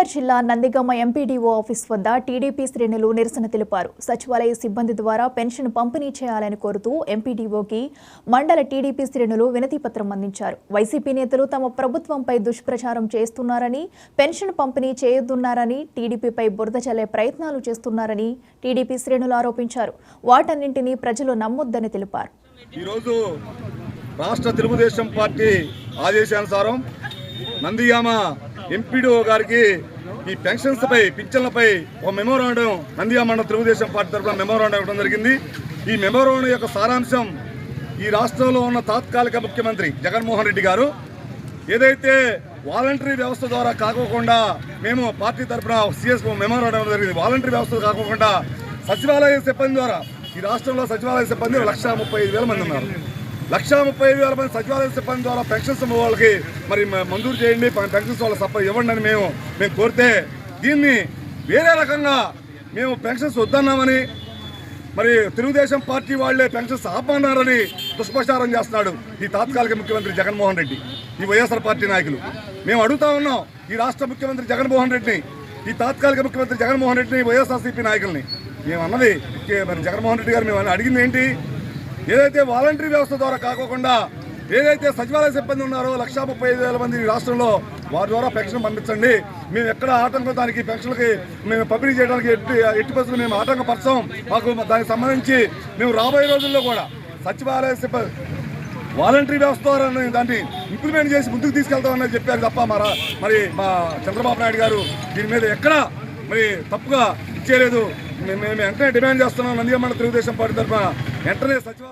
ఎన్టీఆర్ జిల్లా Nandigama MPDO office వద్ద TDP శ్రేణులు నిరసన తెలిపారు. సచివాలయ సిబ్బంది ద్వారా పెన్షన్ పంపిణీ చేయాలని కోరుతూ ఎంపీడీఓకి మండల టీడీపీ శ్రేణులు వినతిపత్రం అందించారు. వైసీపీ నేతలు తమ ప్రభుత్వంపై దుష్ప్రచారం చేస్తున్నారని, పెన్షన్ పంపిణీ చేయొద్దన్నారని, టీడీపీపై బురద చల్లే ప్రయత్నాలు చేస్తున్నారని టీడీపీ శ్రేణులు ఆరోపించారు. వాటన్నింటినీ ప్రజలు నమ్మొద్దని తెలిపారు. ఈరోజు రాష్ట్ర తెలుగుదేశం పార్టీ ఆదేశానుసారం నందిగామ ఎంపీడీఓ గారికి ఈ పింఛన్లపై ఒక మెమోరాండం నందిగామ మండల తెలుగుదేశం పార్టీ తరఫున మెమోరాండం ఇవ్వడం జరిగింది. ఈ మెమోరాండం యొక్క సారాంశం ఈ రాష్ట్రంలో ఉన్న తాత్కాలిక ముఖ్యమంత్రి జగన్మోహన్ రెడ్డి గారు ఏదైతే వాలంటరీ వ్యవస్థ ద్వారా కాకోకుండా మేము పార్టీ తరఫున సిఎస్ మెమోరాండం ఇవ్వడం జరిగింది. వాలంటరీ వ్యవస్థ కాకోకుండా సచివాలయ సిబ్బంది ద్వారా ఈ రాష్ట్రంలో సచివాలయ సిబ్బంది 1,35,000 మంది ఉన్నారు. 1,35,000 మంది సచివాలయ సిబ్బంది ద్వారా పెన్షన్స్ వాళ్ళకి మరి మంజూరు చేయండి, పెన్షన్స్ వాళ్ళ సప్లై ఇవ్వండి అని మేము కోరితే దీన్ని వేరే రకంగా మేము పెన్షన్స్ వద్దన్నామని మరి తెలుగుదేశం పార్టీ వాళ్లే పెన్షన్స్ ఆపన్నారని దుష్ప్రచారం చేస్తున్నాడు ఈ తాత్కాలిక ముఖ్యమంత్రి జగన్మోహన్ రెడ్డి, ఈ వైఎస్ఆర్ పార్టీ నాయకులు. మేము అడుగుతా ఉన్నాం ఈ రాష్ట్ర ముఖ్యమంత్రి జగన్మోహన్ రెడ్డిని, ఈ తాత్కాలిక ముఖ్యమంత్రి జగన్మోహన్ రెడ్డిని, వైఎస్ఆర్సీపీ నాయకుల్ని మేము అన్నది మరి జగన్మోహన్ రెడ్డి గారు మేము అడిగింది ఏంటి? ఏదైతే వాలంటరీ వ్యవస్థ ద్వారా కాకోకుండా ఏదైతే సచివాలయ సిబ్బంది ఉన్నారో 1,35,000 మంది రాష్ట్రంలో వారి ద్వారా పెన్షన్ పంపించండి. మేము ఎక్కడ ఆటంకం దానికి పెన్షన్లకి మేము పంపిణీ చేయడానికి ఎట్టి పరిస్థితులు మేము ఆటంకపరచాం. మాకు దానికి సంబంధించి మేము రాబోయే రోజుల్లో కూడా సచివాలయ సిబ్బంది వాలంటరీ వ్యవస్థ ద్వారా దాన్ని ఇంప్లిమెంట్ చేసి ముందుకు తీసుకెళ్తామని చెప్పారు తప్ప మరి మా చంద్రబాబు నాయుడు గారు దీని మీద ఎక్కడ మరి తప్పుగా ఇచ్చేయలేదు. మేము వెంటనే డిమాండ్ చేస్తున్నాం నందిగామ మండల తెలుగుదేశం పార్టీ తరఫున వెంటనే సచివాలయం